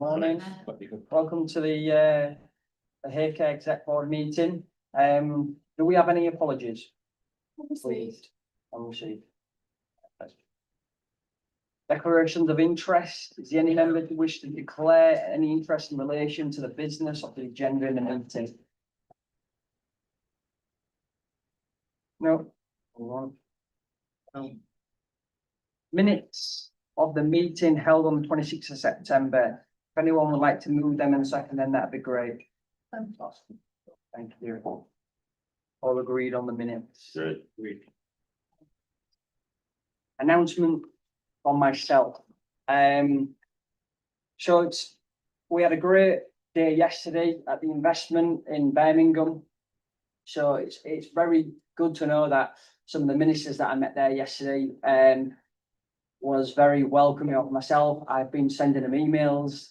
Morning. Welcome to the HK Exec Board meeting. Do we have any apologies? Please. Unreceived. Declarations of interest. Is there any member who wish to declare any interest in relation to the business of the agenda in the meeting? No. Hold on. Minutes of the meeting held on the 26th of September. If anyone would like to move them in a second, then that'd be great. Fantastic. Thank you. All agreed on the minutes. Agreed. Announcement from myself. So we had a great day yesterday at the investment in Birmingham. So it's very good to know that some of the ministers that I met there yesterday was very welcoming of myself. I've been sending them emails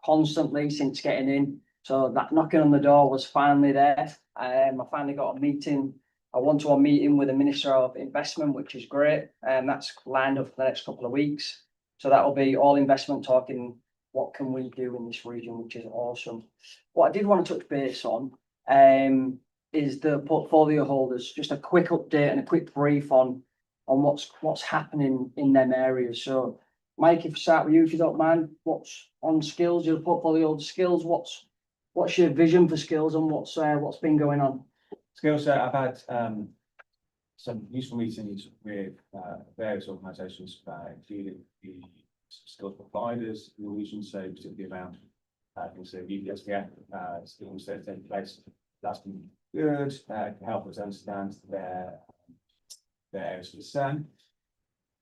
constantly since getting in. So that knocking on the door was finally there. I finally got a one-to-one meeting with the Minister of Investment, which is great. That's lined up for the next couple of weeks. So that will be all investment talking, what can we do in this region, which is awesome. What I did want to touch base on is the portfolio holders, just a quick update and a quick brief on what's happening in them areas. So Mike, if I start with you, if you don't mind, what's on Skills, your portfolio Skills, what's your vision for Skills and what's been going on? Skills, I've had some useful meetings with various organisations, including the skills providers in the region, so particularly around things like UPSPF, skills that are in place. That's been good to help us understand their areas of concern.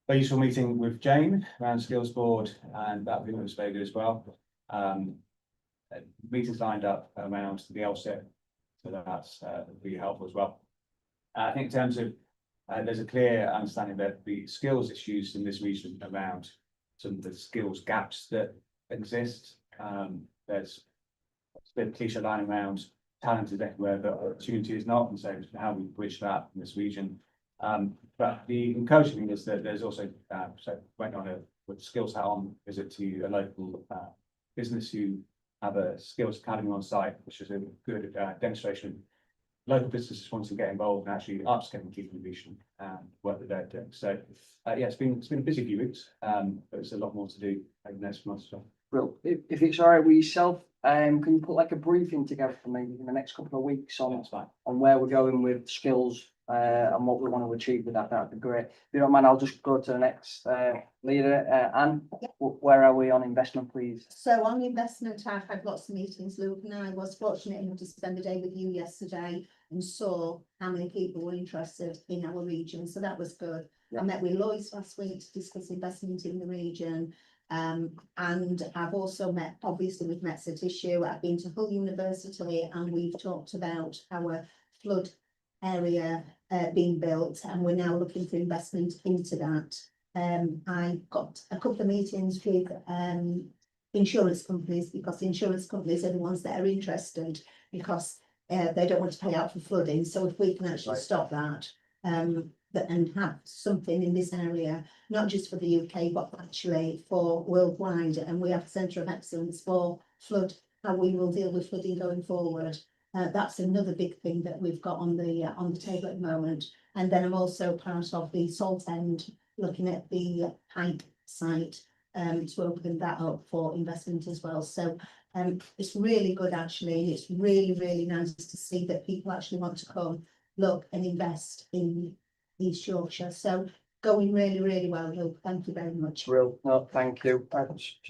A useful meeting with Jane around Skills Board, and that was very good as well. Meetings lined up around the LSET, so that's really helpful as well. I think in terms of there's a clear understanding that the skills issues in this region around some of the skills gaps that exist. There's a bit of cliche line around talent is everywhere, but opportunity is not, and so how we bridge that in this region. But the encouraging thing is that there's also so went on with skills hat on visit to a local business who have a skills academy on site, which is a good demonstration of local businesses wanting to get involved and actually upskilling people in the region and work that they're doing. So yeah, it's been a busy few weeks, but there's a lot more to do over the next month or so. Well, if it's all right with yourself, can you put like a briefing together for me in the next couple of weeks on where we're going with Skills and what we want to achieve with that? That'd be great. If you don't mind, I'll just go to the next leader. Anne, where are we on investment, please? So on investment, I've had lots of meetings, Luke, and I was fortunate enough to spend the day with you yesterday and saw how many people were interested in our region. So that was good. Yeah. I met with Lois last week to discuss investment in the region. And I've also met, obviously, we've met at issue. I've been to Hull University and we've talked about our flood area being built, and we're now looking for investment into that. I got a couple of meetings with insurance companies, because the insurance companies are the ones that are interested, because they don't want to pay out for flooding. So if we can actually stop that and have something in this area, not just for the UK, but actually for worldwide. And we have a centre of excellence for flood, how we will deal with flooding going forward. That's another big thing that we've got on the table at the moment. And then I'm also part of the Saltend, looking at the Pike site to open that up for investment as well. So it's really good actually. It's really, really nice to see that people actually want to come look and invest in East Yorkshire. So going really, really well, Luke. Thank you very much. Real, no, thank you.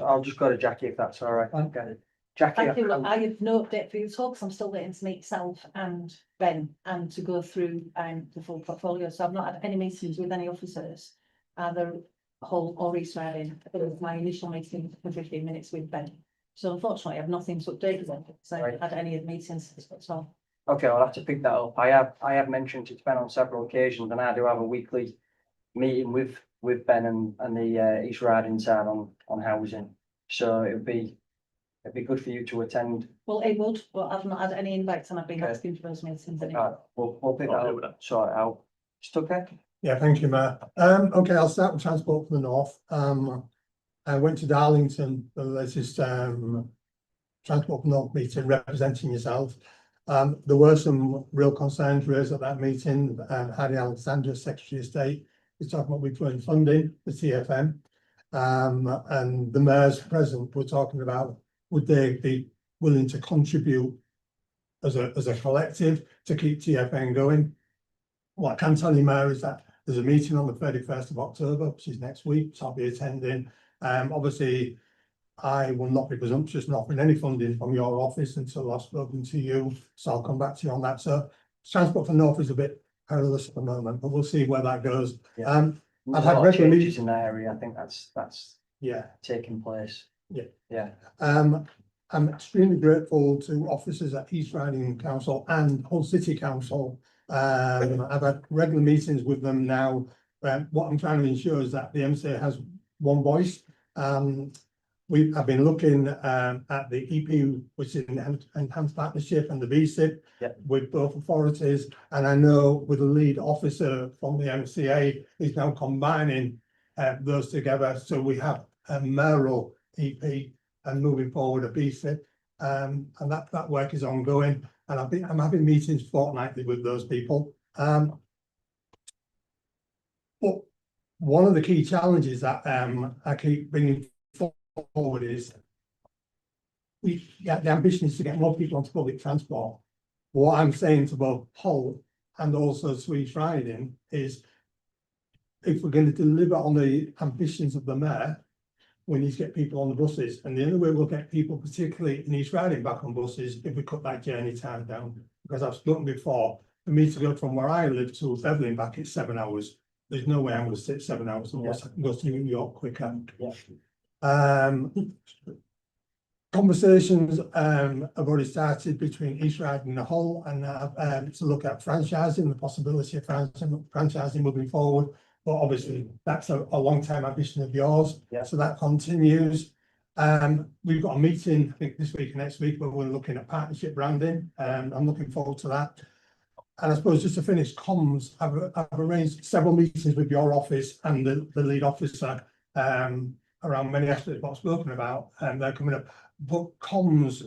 I'll just go to Jackie if that's all right. Okay. Jackie, thank you. I have no update for you at all, because I'm still waiting to meet self and Ben and to go through the full portfolio. So I've not had any meetings with any officers, either Hull or East Riding. I think it was my initial meeting for 15 minutes with Ben. So unfortunately, I have nothing to update on. So I haven't had any meetings at all. Okay, I'll have to pick that up. I have mentioned it's been on several occasions, and I do have a weekly meeting with Ben and the East Riding side on housing. So it'd be good for you to attend. Well, it would, but I've not had any invites, and I've been asking for those meetings anyway. We'll pick that up. Sort it out. It's okay. Yeah, thank you, Matt. Okay, I'll start with Transport for the North. I went to Darlington, there's this Transport for North meeting representing yourself. There were some real concerns raised at that meeting. Harry Alexander, Secretary of State, is talking about withdrawing funding, the TFM. And the mayors present were talking about, would they be willing to contribute as a collective to keep TFN going? What I can tell you, Mayor, is that there's a meeting on the 31st of October, which is next week, so I'll be attending. Obviously, I will not be presumptuous in offering any funding from your office until I've spoken to you, so I'll come back to you on that. So Transport for North is a bit perilous at the moment, but we'll see where that goes. Yeah. I've had regular changes in that area. I think that's Yeah. taking place. Yeah. Yeah. I'm extremely grateful to officers at East Riding Council and Hull City Council. I've had regular meetings with them now. What I'm trying to ensure is that the MCA has one voice. I've been looking at the EP, which is an enhanced partnership, and the VSIP with both authorities. And I know with the lead officer from the MCA is now combining those together. So we have a mayoral EP and moving forward a VSIP. And that work is ongoing. And I'm having meetings fortnightly with those people. But one of the key challenges that I keep bringing forward is the ambition is to get more people onto public transport. What I'm saying to both Hull and also Swedish Riding is, if we're going to deliver on the ambitions of the mayor, we need to get people on the buses. And the only way we'll get people, particularly in East Riding, back on buses, if we cut that journey time down. Because I've spoken before, for me to go from where I live to Beverley and back, it's 7 hours. There's no way I'm going to sit 7 hours unless I can go to New York quicker. Conversations have already started between East Riding and Hull, and to look at franchising, the possibility of franchising moving forward. But obviously, that's a long-term ambition of yours. So that continues. We've got a meeting, I think this week and next week, where we're looking at partnership branding. I'm looking forward to that. And I suppose just to finish comms, I've arranged several meetings with your office and the lead officer around many aspects of what's spoken about, and they're coming up. But comms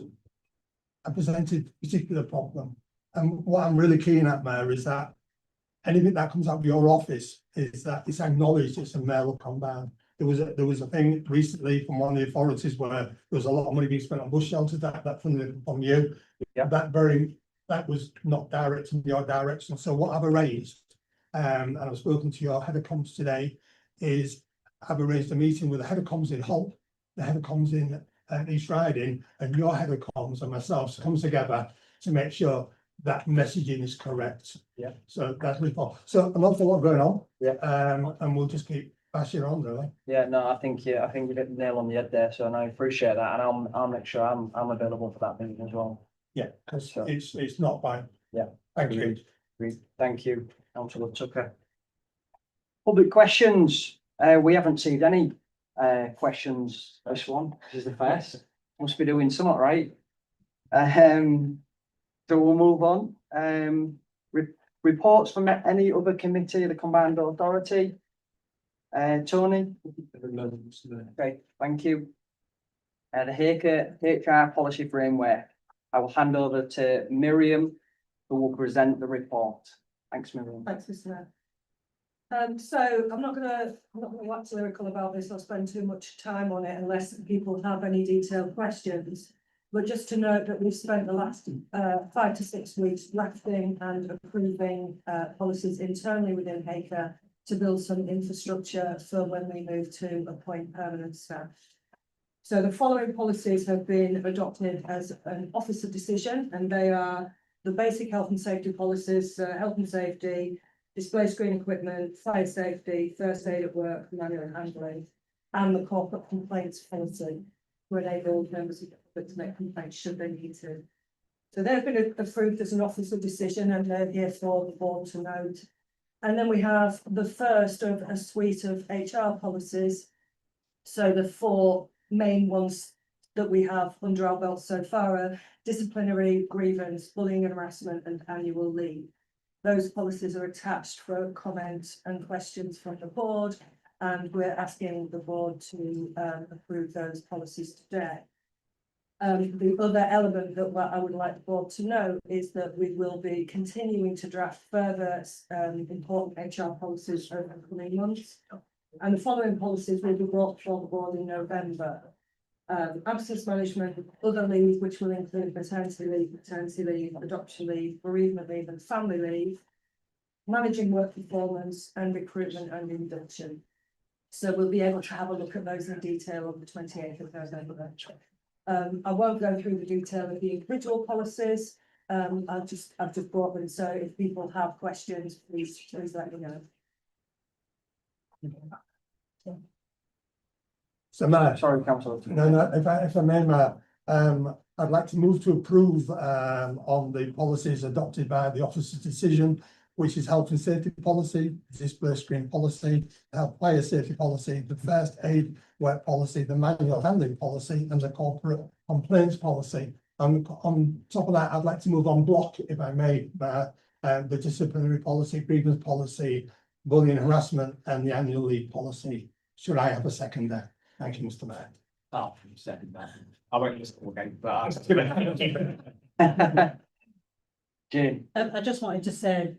are presented a particular problem. And what I'm really keen at, Mayor, is that anything that comes out of your office is that it's acknowledged it's a mayoral combine. There was a thing recently from one of the authorities where there was a lot of money being spent on bus shelters that funded from you. That was not direct in your direction. So what I've arranged, and I've spoken to your head of comms today, is I've arranged a meeting with the head of comms in Hull, the head of comms in East Riding, and your head of comms and myself to come together to make sure that messaging is correct. So that's really important. So an awful lot going on. And we'll just keep bashing on, really. No, I think you hit the nail on the head there. So I appreciate that, and I'll make sure I'm available for that meeting as well. Because it's not by. Thank you. Thank you, Councillor Tucker. Public questions. We haven't received any questions. This one, this is the first. Must be doing something right. So we'll move on. Reports from any other committee of the combined authority. Tony? Okay, thank you. The HR policy framework. I will hand over to Miriam, who will present the report. Thanks, Miriam. Thanks, Mr. Mayor. So I'm not gonna wax lyrical about this or spend too much time on it unless people have any detailed questions. But just to note that we've spent the last 5 to 6 weeks drafting and approving policies internally within HACA to build some infrastructure for when we move to appoint permanent staff. So the following policies have been adopted as an officer decision, and they are the basic health and safety policies, health and safety, display screen equipment, fire safety, first aid at work, manual handling, and the corporate complaints policy to enable members of the public to make complaints should they need to. So they've been approved as an officer decision, and they're here for the board to note. And then we have the first of a suite of HR policies. So the 4 main ones that we have under our belt so far are disciplinary, grievance, bullying and harassment, and annual leave. Those policies are attached for comments and questions from the board, and we're asking the board to approve those policies today. The other element that I would like the board to know is that we will be continuing to draft further important HR policies over the coming months. And the following policies will be brought before the board in November. Absence management, other leave, which will include maternity leave, adoption leave, bereavement leave and family leave, managing work performance and recruitment and induction. So we'll be able to have a look at those in detail on the 28th of November. I won't go through the detail of the individual policies. I've just brought them, so if people have questions, please let me know. So Mayor, Sorry, councillor. no, if I may, Mayor, I'd like to move to approve on the policies adopted by the officer's decision, which is health and safety policy, display screen policy, fire safety policy, the first aid work policy, the manual handling policy, and the corporate complaints policy. And on top of that, I'd like to move on block, if I may, the disciplinary policy, grievance policy, bullying harassment, and the annual leave policy. Should I have a second there? Thank you, Mr. Mayor. Oh, second that. I won't listen again, but. Jane, I just wanted to say,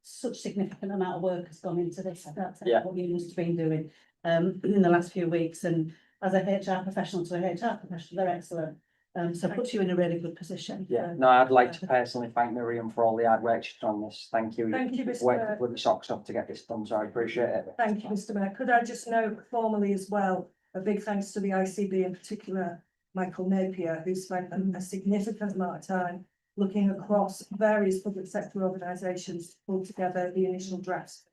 such significant amount of work has gone into this. That's Yeah. what you must have been doing, in the last few weeks. And as a HR professional to a HR professional, they're excellent. So puts you in a really good position. yeah, no, I'd like to personally thank Miriam for all the hard work she's done on this. Thank you. Thank you, Mr. Worked Mayor. with the socks off to get this done, so I appreciate it. Thank you, Mr. Mayor. Could I just note formally as well, a big thanks to the ICB, in particular, Michael Napier, who spent a significant amount of time looking across various public sector organisations to pull together the initial drafts.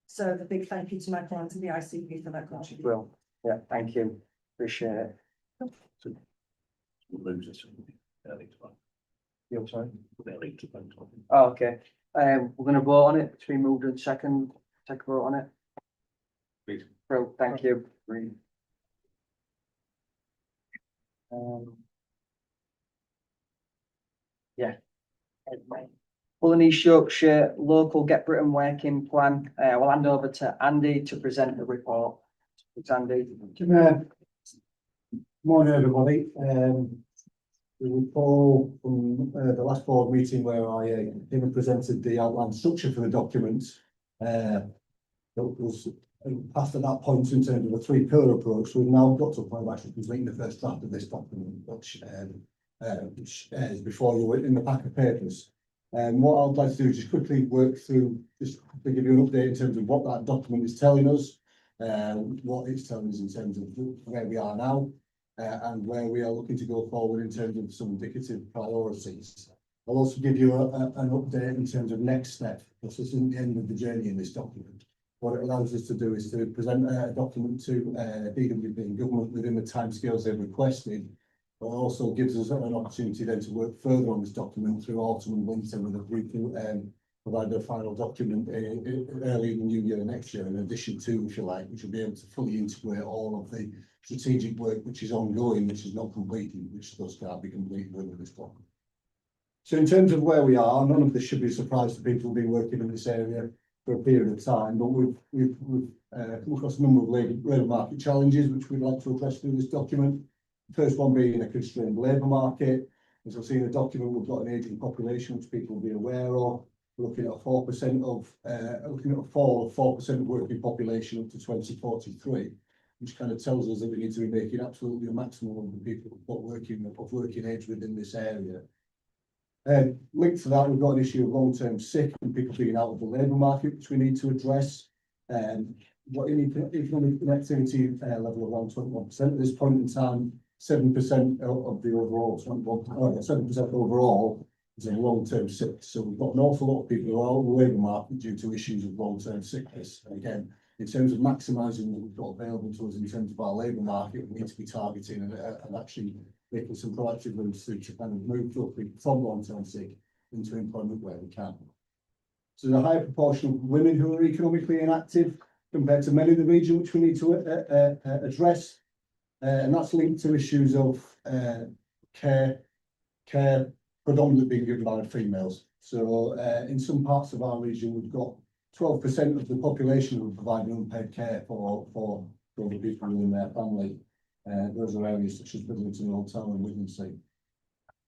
So a big thank you to Michael and to the ICB for that contribution. Well, yeah, thank you. Appreciate it. You're sorry? Oh, okay. We're gonna vote on it. It's been moved and second. Take a vote on it. Please. Well, thank you. Yeah. Fulham East Yorkshire Local Get Britain Working Plan. We'll hand over to Andy to present the report. It's Andy. Morning, everybody. You recall from the last board meeting where I came and presented the outline structure for the document. That was past at that point in terms of a three-pillar approach. We've now got to a point of actually completing the first draft of this document, which is before you in the pack of papers. What I'd like to do is just quickly work through, just to give you an update in terms of what that document is telling us, what it's telling us in terms of where we are now, and where we are looking to go forward in terms of some indicative priorities. I'll also give you an update in terms of next step, because this isn't the end of the journey in this document. What it allows us to do is to present a document to DWP and government within the timescales they've requested, but also gives us an opportunity then to work further on this document through autumn and winter with a brief provide a final document early in the new year next year, in addition to, if you like, which will be able to fully integrate all of the strategic work which is ongoing, which is not completed, which does can't be completed under this document. So in terms of where we are, none of this should be a surprise to people who've been working in this area for a period of time, but we've come across a number of labour market challenges which we'd like to address through this document. The first one being a constrained labour market. As you'll see in the document, we've got an ageing population which people will be aware of. We're looking at a 4% of looking at a fall of 4% of working population up to 2043, which kind of tells us that we need to be making absolutely a maximum of the people of working age within this area. Linked to that, we've got an issue of long-term sick and people being out of the labour market, which we need to address. What economic activity level around 21% at this point in time, 7% of the overall 7% overall is in long-term sick. So we've got an awful lot of people who are out of the labour market due to issues of long-term sickness. And again, in terms of maximising what we've got available to us in terms of our labour market, we need to be targeting and actually making some proactive moves to kind of move people from long-term sick into employment where we can. So there's a higher proportion of women who are economically inactive compared to many of the region, which we need to address. And that's linked to issues of care predominantly being given by females. So in some parts of our region, we've got 12% of the population who provide unpaid care for the people within their family. Those are areas such as Bridlington, Old Town and Withnessy.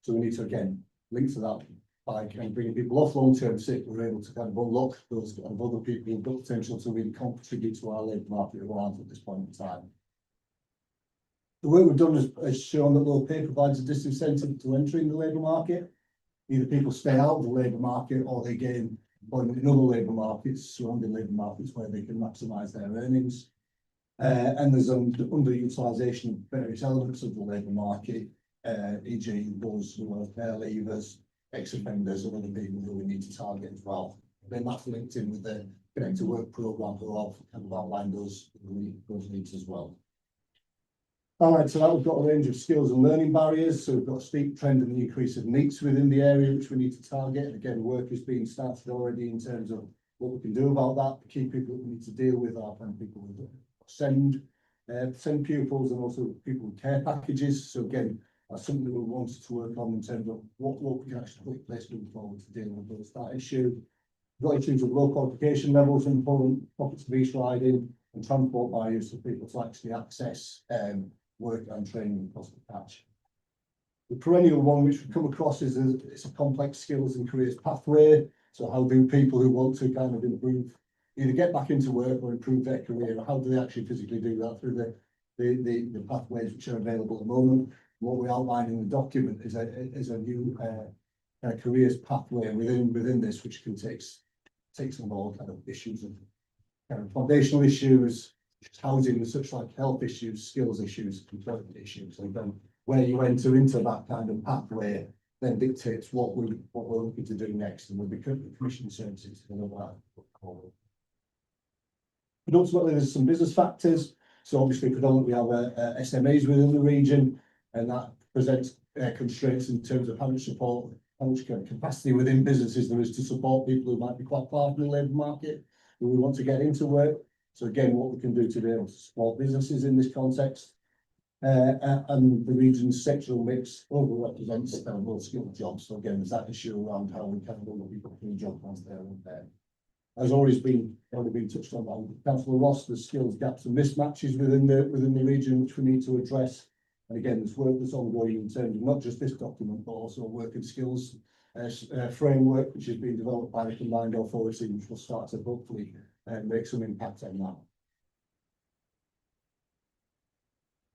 So we need to again link to that by kind of bringing people off long-term sick. We're able to kind of unlock those kind of other people who've got potential to really contribute to our labour market who aren't at this point in time. The work we've done has shown that low pay provides a disincentive to entering the labour market. Either people stay out of the labour market or they gain employment in other labour markets, surrounding labour markets where they can maximise their earnings. And there's underutilisation of various elements of the labour market, e.g. those who are care leavers, ex-offenders and other people who we need to target as well. Then that's linked in with the Connect to Work programme who have kind of outlined those needs as well. Allied to that, we've got a range of skills and learning barriers. So we've got a steep trend in the increase of NEETs within the area, which we need to target. And again, work is being started already in terms of what we can do about that. The key people that we need to deal with are kind of people who send pupils and also people with care packages. So again, that's something that we wanted to work on in terms of what we can actually put in place moving forward to deal with that issue. We've got issues with low qualification levels in pockets of East Riding and transport barriers for people to actually access work and training across the patch. The perennial one which we come across is it's a complex skills and careers pathway. So how do people who want to kind of improve, either get back into work or improve their career, or how do they actually physically do that through the pathways which are available at the moment? What we outline in the document is a new careers pathway within this, which can take some more kind of issues of kind of foundational issues, housing and such like health issues, skills issues, employment issues, and then where you enter into that kind of pathway then dictates what we're looking to do next, and we'll be commissioning services to know that. But ultimately, there's some business factors. So obviously, predominantly we have SMEs within the region, and that presents constraints in terms of how much support, how much kind of capacity within businesses there is to support people who might be quite far from the labour market, who we want to get into work. So again, what we can do to be able to support businesses in this context, and the region's sectoral mix overrepresents low skilled jobs. So again, there's that issue around how we can look people through job plans there and there. As already been touched on by Councillor Ross, there's skills gaps and mismatches within the region which we need to address. And again, there's work that's ongoing in terms of not just this document, but also work and skills framework, which has been developed by the combined authority, which will start to hopefully make some impact on that.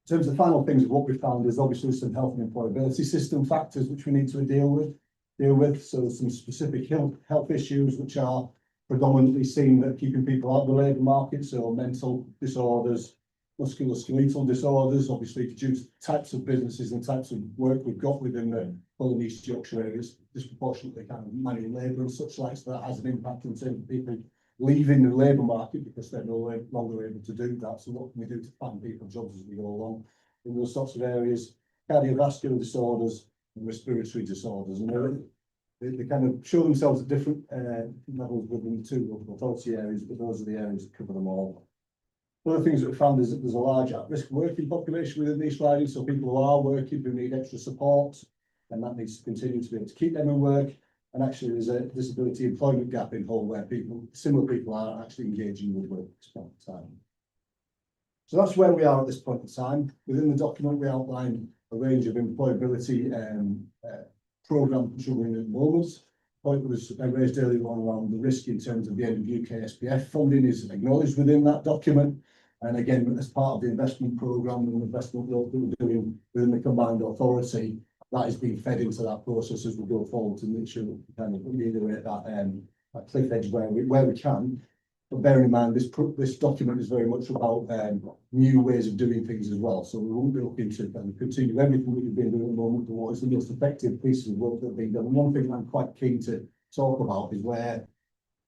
In terms of the final things, what we found is obviously some health and employability system factors which we need to deal with. So some specific health issues which are predominantly seen that keeping people out of the labour market. So mental disorders, musculoskeletal disorders, obviously due to types of businesses and types of work we've got within the Hull and East Yorkshire areas, disproportionately kind of manual labour and such like, so that has an impact in terms of people leaving the labour market because they're no longer able to do that. So what can we do to find people jobs as we go along in those sorts of areas? Cardiovascular disorders and respiratory disorders, and they kind of show themselves at different levels within the two local authority areas, but those are the areas that cover them all. One of the things that we found is that there's a large at-risk working population within East Riding, so people who are working who need extra support, and that needs to continue to be able to keep them in work. And actually there's a disability employment gap in Hull where similar people are actually engaging with work at this point in time. So that's where we are at this point in time. Within the document, we outlined a range of employability programme contributing at the moment. The point that was raised earlier on around the risk in terms of the end of UK SPF funding is acknowledged within that document. And again, as part of the investment programme and investment work that we're doing within the combined authority, that is being fed into that process as we go forward to make sure we kind of reiterate that cliff edge where we can. But bearing in mind, this document is very much about new ways of doing things as well. So we won't be looking to kind of continue everything that we've been doing at the moment, but what is the most effective pieces of work that have been done. And one thing I'm quite keen to talk about is where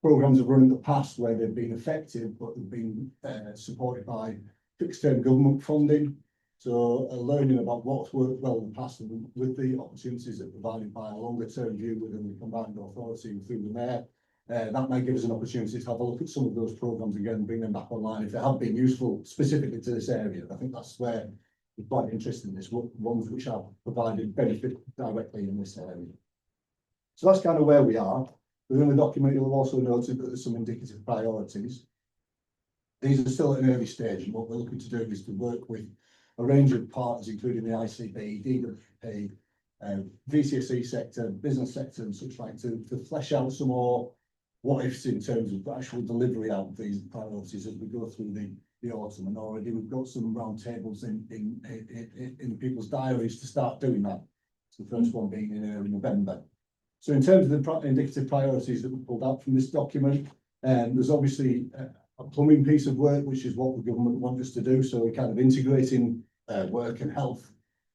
programmes have run in the past where they've been effective, but they've been supported by fixed-term government funding. So learning about what's worked well in the past and with the opportunities that are provided by a longer-term view within the combined authority and through the mayor, that might give us an opportunity to have a look at some of those programmes again and bring them back online if they have been useful specifically to this area. I think that's where we're quite interested in this, ones which have provided benefit directly in this area. So that's kind of where we are. Within the document, you'll have also noted that there's some indicative priorities. These are still at an early stage, and what we're looking to do is to work with a range of partners, including the ICB, DWP, VCSE sector, business sector and such like, to flesh out some more what ifs in terms of actual delivery out of these priorities as we go through the autumn. And already we've got some round tables in people's diaries to start doing that. So the first one being in early November. So in terms of the indicative priorities that we pulled out from this document, there's obviously a plumbing piece of work, which is what the government want us to do. So we're kind of integrating work and health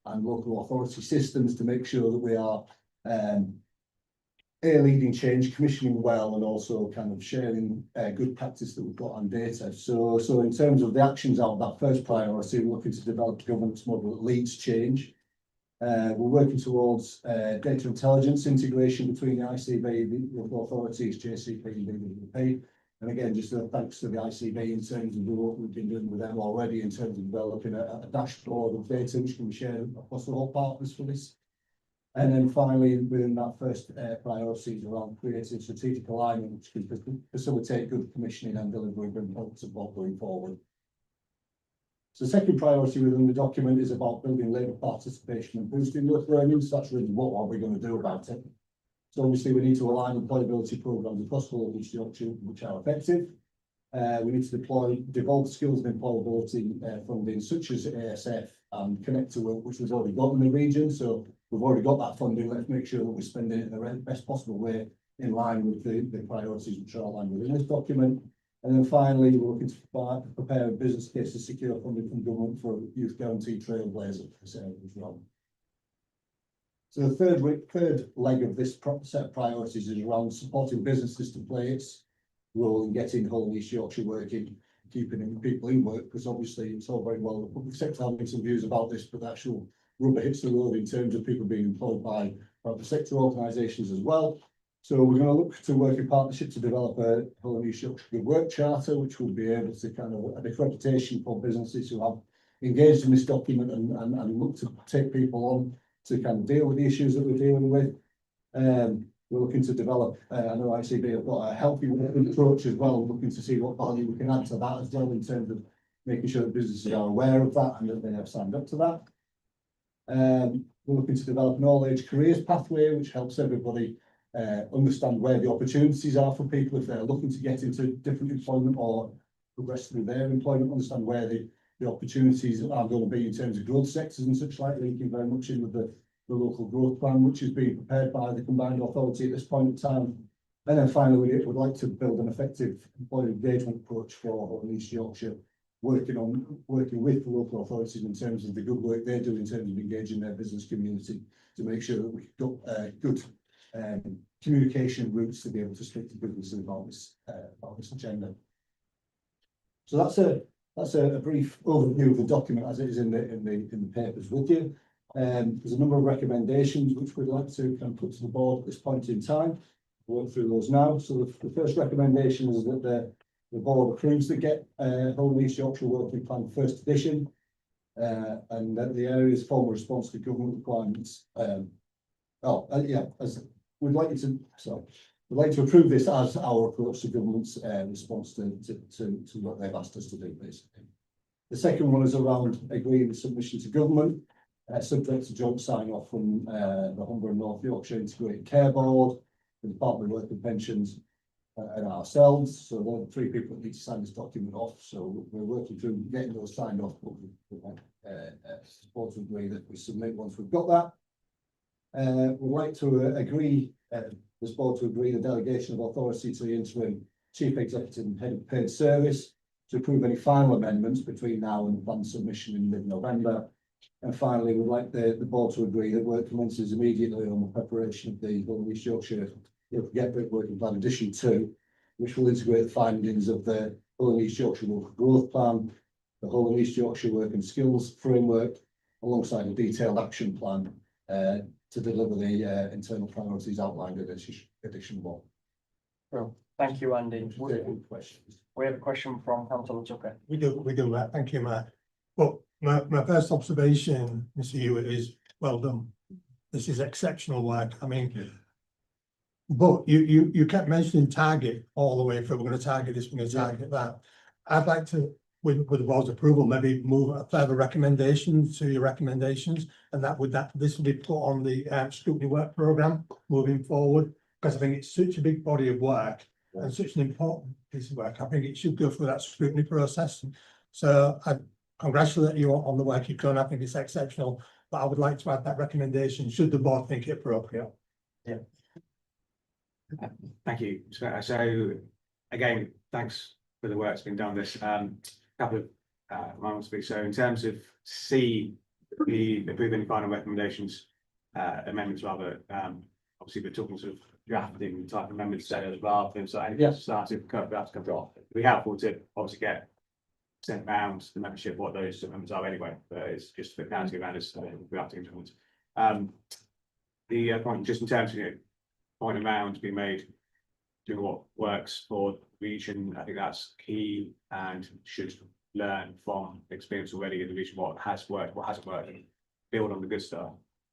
and local authority systems to make sure that we are leading change, commissioning well, and also kind of sharing good practice that we've got on data. So in terms of the actions out of that first priority, we're looking to develop a governance model that leads change. We're working towards data intelligence integration between the ICB, the local authorities, JCP and DWP. And again, just thanks to the ICB in terms of the work we've been doing with them already in terms of developing a dashboard of data which can be shared across all partners for this. And then finally, within that first priorities around creating strategic alignment, which can facilitate good commissioning and delivery and support going forward. So the second priority within the document is about building labour participation and boosting local earnings. That's really what are we going to do about it. So obviously we need to align employability programmes across the whole East Yorkshire which are effective. We need to devolve skills and employability funding such as ASF and Connect to Work, which we've already got in the region. So we've already got that funding. Let's make sure that we're spending it in the best possible way in line with the priorities which are aligned within this document. And then finally, we're looking to prepare a business case to secure funding from government for Youth Guarantee Trailblazer as well. So the third leg of this set of priorities is around supporting businesses to play its role in getting whole East Yorkshire working, keeping people in work, because obviously it's all very well the public sector having some views about this, but the actual rubber hits the road in terms of people being employed by private sector organisations as well. So we're going to look to work in partnership to develop a whole East Yorkshire Good Work Charter, which will be able to kind of an accreditation for businesses who have engaged in this document and look to take people on to kind of deal with the issues that we're dealing with. We're looking to develop, I know ICB have got a healthy approach as well, looking to see what value we can add to that as well in terms of making sure that businesses are aware of that and that they have signed up to that. We're looking to develop an all-age careers pathway, which helps everybody understand where the opportunities are for people if they're looking to get into different employment or progress through their employment, understand where the opportunities are going to be in terms of growth sectors and such like, linking very much in with the local growth plan, which is being prepared by the combined authority at this point in time. And then finally, we would like to build an effective employee engagement approach for East Yorkshire, working with the local authorities in terms of the good work they do in terms of engaging their business community to make sure that we've got good communication routes to be able to speak to businesses about this agenda. So that's a brief overview of the document as it is in the papers with you. There's a number of recommendations which we'd like to kind of put to the board at this point in time. We'll work through those now. So the first recommendation is that the board approves the Get Whole East Yorkshire Working Plan first edition, and that the area's formal response to government requirements. We'd like to approve this as our approach to government's response to what they've asked us to do, basically. The second one is around agreeing the submission to government, subject to joint sign-off from the Humber and North Yorkshire Integrated Care Board, the Department of Work and Pensions, and ourselves. So there are three people that need to sign this document off. So we're working through getting those signed off, but we'd like support to agree that we submit once we've got that. We'd like to agree, this board to agree the delegation of authority to the interim chief executive and head of paid service to approve any final amendments between now and the plan submission in mid-November. And finally, we'd like the board to agree that work commences immediately on the preparation of the Whole East Yorkshire Get Brick Working Plan Edition 2, which will integrate the findings of the Whole East Yorkshire Local Growth Plan, the Whole East Yorkshire Work and Skills Framework, alongside a detailed action plan to deliver the internal priorities outlined in Edition 1. Well, thank you, Andy. Questions? We have a question from Councillor Tucker. We do, Matt. Thank you, Matt. Well, my first observation, Mr. Hewitt, is well done. This is exceptional work. I mean, But you kept mentioning target all the way through, we're gonna target this, we're gonna target that. I'd like to, with the board's approval, maybe move a further recommendation to your recommendations. And this will be put on the scrutiny work programme moving forward, because I think it's such a big body of work and such an important piece of work. I think it should go through that scrutiny process. So I congratulate you on the work you've done. I think it's exceptional, but I would like to add that recommendation, should the board think it appropriate. Thank you. So again, thanks for the work that's been done this couple of months. So in terms of C, the approve any final recommendations, amendments rather, obviously we're talking sort of drafting type amendments as well. So anything started, that's come off. It'd be helpful to obviously get sent round to the membership what those amendments are anyway, but it's just for clarity around us, drafting implement. The point just in terms of, point around being made, doing what works for the region, I think that's key and should learn from experience already in the region, what has worked, what hasn't worked, and build on the good stuff.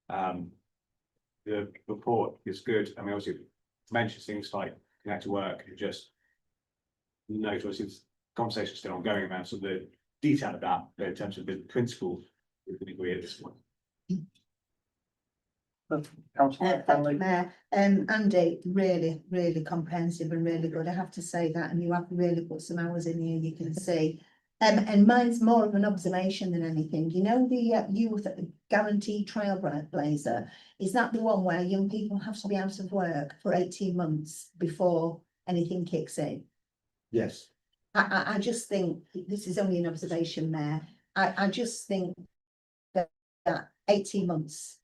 The report is good. I mean, obviously mentions things like connect to work and just notice it's conversation still ongoing around some of the detail of that, but in terms of the principle, we can agree at this point. Councillor Thank you, Fenley. Mayor. Andy, really, really comprehensive and really good. I have to say that, and you have really put some hours in here, you can see. And mine's more of an observation than anything. You know, the youth guarantee trailblazer, is that the one where young people have to be out of work for 18 months before anything kicks in? Yes. I just think, this is only an observation, Mayor. I just think that 18 months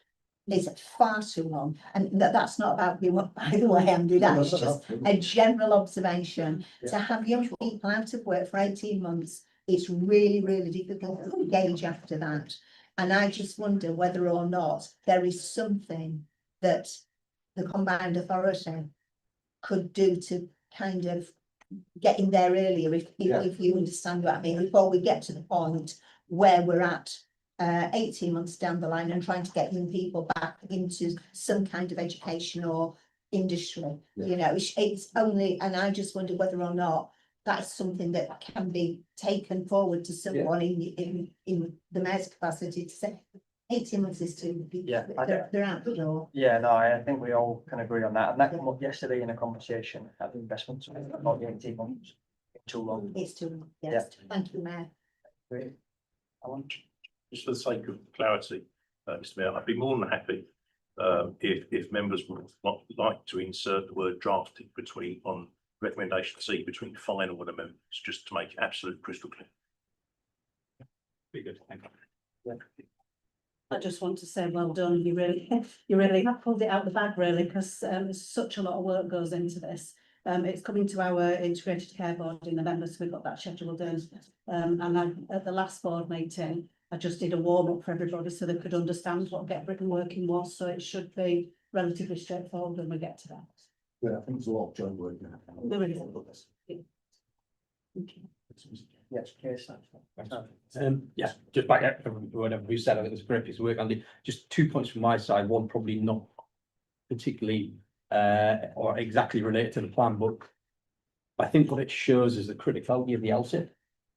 is far too long, and that's not about you, by the way, Andrew, that's just a general observation. To have young people out of work for 18 months, it's really, really difficult to engage after that. And I just wonder whether or not there is something that the combined authority could do to kind of get in there earlier, if you understand what I mean, before we get to the point where we're at 18 months down the line and trying to get young people back into some kind of education or industry. You know, it's only, and I just wonder whether or not that's something that can be taken forward to someone in the mayor's capacity to say 18 months is too. They're out the door. Yeah, no, I think we all can agree on that, and that came up yesterday in a conversation at the investments about the 18 months. Too long. It's too long, yes. Thank you, Mayor. Great. Alan? Just for the sake of clarity, Mr. Mayor, I'd be more than happy if members would like to insert the word drafting between on recommendation C between final amendments, just to make it absolute crystal clear. Be good. Thank you. I just want to say well done. You really have pulled it out the bag, really, because such a lot of work goes into this. It's coming to our integrated care board in November, so we've got that scheduled in. And at the last board meeting, I just did a warm up for everybody so they could understand what Get Britain Working was. So it should be relatively straightforward when we get to that. Yeah, I think there's a lot of joint work now. There is. Yes, case. Yeah, just back up from whatever we said, I think it was a great piece of work, Andy. Just 2 points from my side, one probably not particularly or exactly related to the plan, but I think what it shows is the criticality of the LSIP.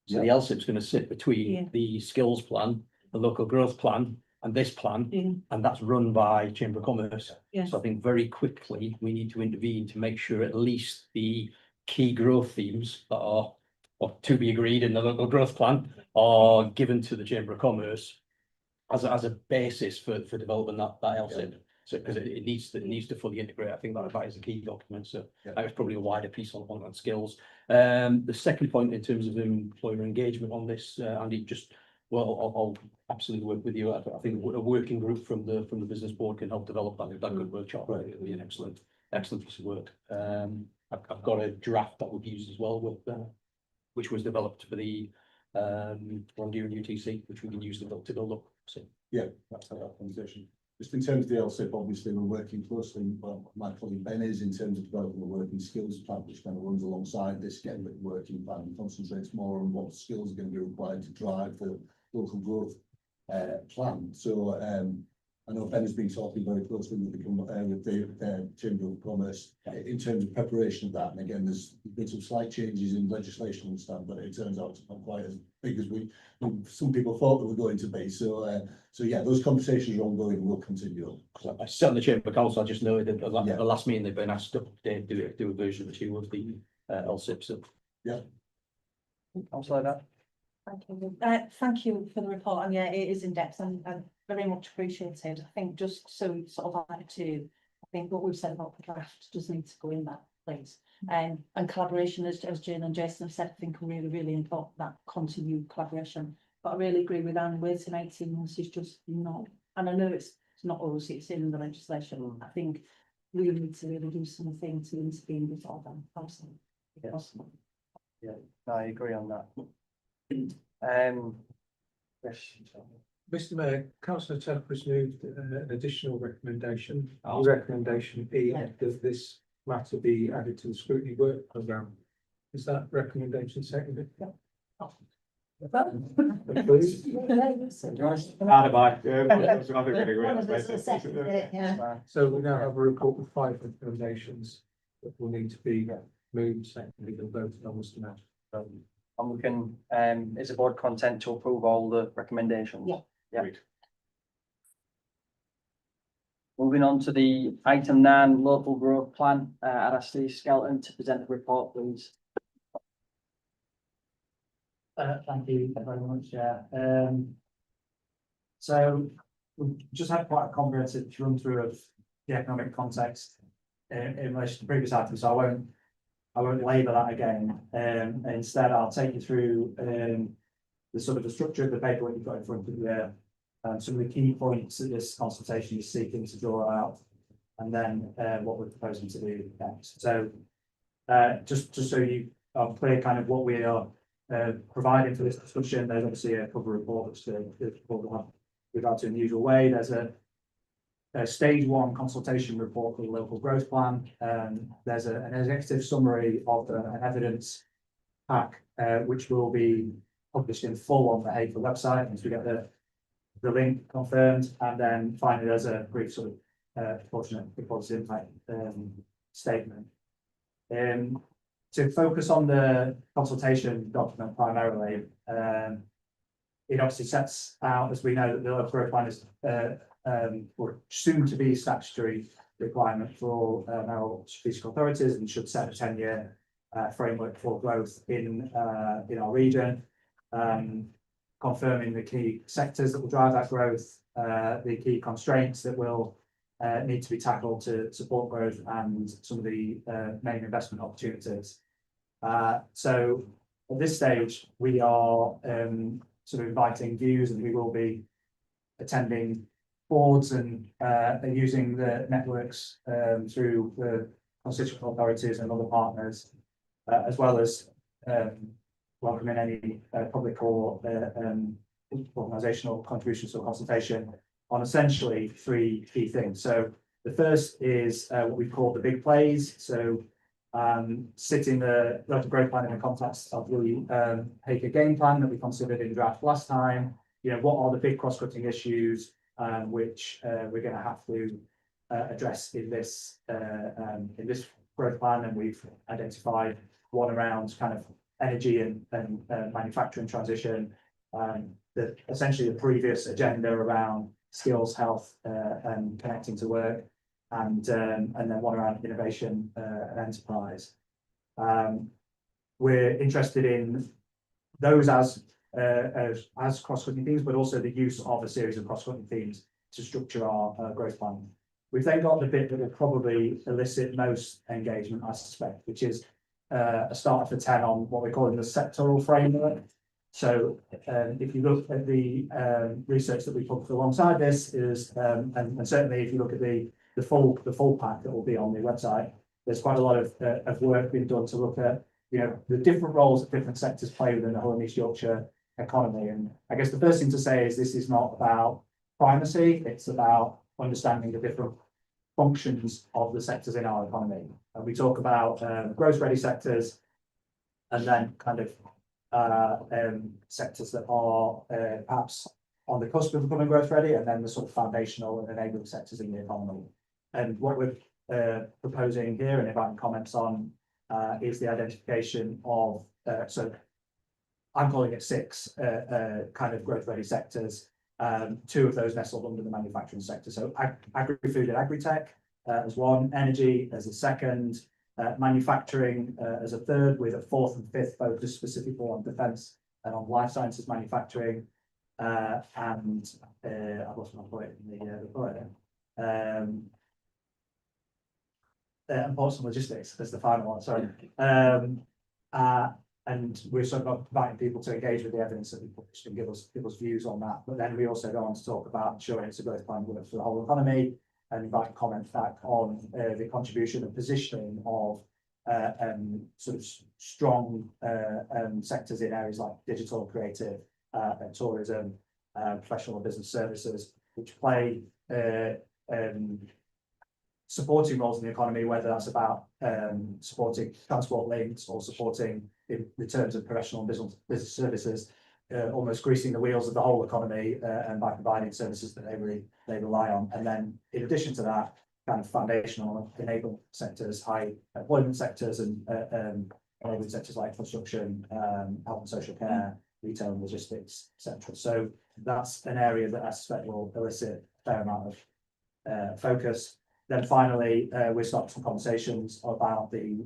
So the LSIP is going to sit between the skills plan, the local growth plan, and this plan, and that's run by Chamber of Commerce. Yes. So I think very quickly we need to intervene to make sure at least the key growth themes that are or to be agreed in the local growth plan are given to the Chamber of Commerce as a basis for developing that LSIP. So because it needs to fully integrate, I think that is a key document. So that was probably a wider piece on skills. The second point in terms of employer engagement on this, Andy, just I'll absolutely work with you. I think a working group from the business board can help develop that good workshop. Right, it'll be an excellent piece of work. I've got a draft that we've used as well with which was developed for the Rondeer and UTC, which we can use to build up. So Yeah, that's our conversation. Just in terms of the LSIP, obviously we're working closely, well, my colleague Ben is in terms of developing the working skills plan, which kind of runs alongside this Get Britain Working plan and concentrates more on what skills are going to be required to drive the local growth plan. So I know Ben has been talking very closely with the Chamber of Commerce in terms of preparation of that. And again, there's been some slight changes in legislation and stuff, but it turns out it's not quite as big as some people thought they were going to be. So yeah, those conversations are ongoing and will continue. I sit on the Chamber Council, I just noted that Yeah. the last meeting they've been asked to do a version of two of the LSIP, so. Councillor that. Thank you for the report, and yeah, it is in depth and very much appreciated. I think just so sort of add to, I think what we've said about the draft does need to go in that place. And collaboration, as Jane and Jason have said, I think really, really important, that continued collaboration. But I really agree with Anne, waiting 18 months is just not, and I know it's not always, it's in the legislation. I think we need to really do something to intervene before then, personally. if possible. No, I agree on that. Yes. Mr Mayor, Councillor Temperance moved an additional recommendation, Oh. recommendation E, that this matter be added to the scrutiny work programme. Is that recommendation seconded? Please. So we now have a report with 5 recommendations that will need to be moved, seconded and voted on, Mr Mayor. And we can, is the board content to approve all the recommendations? Yeah. Yeah. Moving on to the item 9, local growth plan, I'd ask Steve Skelton to present the report, please. Thank you very much, Chair. So we've just had quite a comprehensive run through of the economic context in relation to previous items, so I won't labour that again. Instead, I'll take you through the sort of the structure of the paper that you've got in front of you there, some of the key points that this consultation is seeking to draw out, and then what we're proposing to do next. So just so you are clear kind of what we are providing for this discussion, there's obviously a cover report that's we've had to in the usual way. There's a stage 1 consultation report for the local growth plan. There's an executive summary of an evidence pack, which will be published in full on the HAFA website once we get the link confirmed. And then finally, there's a brief sort of proportionate policy impact statement. To focus on the consultation document primarily, it obviously sets out, as we know, that the local growth plan is or soon to be statutory requirement for all our strategic authorities, and should set a 10-year framework for growth in our region, confirming the key sectors that will drive that growth, the key constraints that will need to be tackled to support growth, and some of the main investment opportunities. So at this stage, we are sort of inviting views, and we will be attending boards and using the networks through the constituent authorities and other partners, as well as welcoming any public or organisational contributions to a consultation on essentially 3 key things. So the first is what we call the big plays. So sitting the local growth plan in the context of the HAFA game plan that we considered in draft last time. You know, what are the big cross-cutting issues which we're going to have to address in this growth plan, and we've identified one around kind of energy and manufacturing transition, essentially the previous agenda around skills, health, and connecting to work, and then one around innovation and enterprise. We're interested in those as cross-cutting themes, but also the use of a series of cross-cutting themes to structure our growth plan. We've then got the bit that will probably elicit most engagement, I suspect, which is a start for 10 on what we're calling the sectoral framework. So if you look at the research that we put alongside this, is and certainly if you look at the full pack that will be on the website, there's quite a lot of work being done to look at, you know, the different roles that different sectors play within the whole of East Yorkshire economy. And I guess the first thing to say is this is not about primacy, it's about understanding the different functions of the sectors in our economy. And we talk about growth ready sectors, and then kind of sectors that are perhaps on the cusp of becoming growth ready, and then the sort of foundational and enabling sectors in the economy. And what we're proposing here and inviting comments on is the identification of, so I'm calling it 6 kind of growth ready sectors. 2 of those nestled under the manufacturing sector. So agri-food and agri-tech as one, energy as a second, manufacturing as a third, with a 4th and 5th focus specifically on defence and on life sciences manufacturing. And I've lost my point in the bullet. And ports and logistics as the final one, sorry. And we're sort of inviting people to engage with the evidence that we published and give us views on that. But then we also go on to talk about ensuring it's a growth plan works for the whole economy, and invite comments back on the contribution and positioning of sort of strong sectors in areas like digital, creative, and tourism, professional and business services, which play supporting roles in the economy, whether that's about supporting transport links or supporting in terms of professional and business services, almost greasing the wheels of the whole economy and by providing services that they rely on. And then in addition to that, kind of foundational enabling sectors, high employment sectors, and enabling sectors like construction, health and social care, retail and logistics, etc. So that's an area that I suspect will elicit a fair amount of focus. Then finally, we start some conversations about the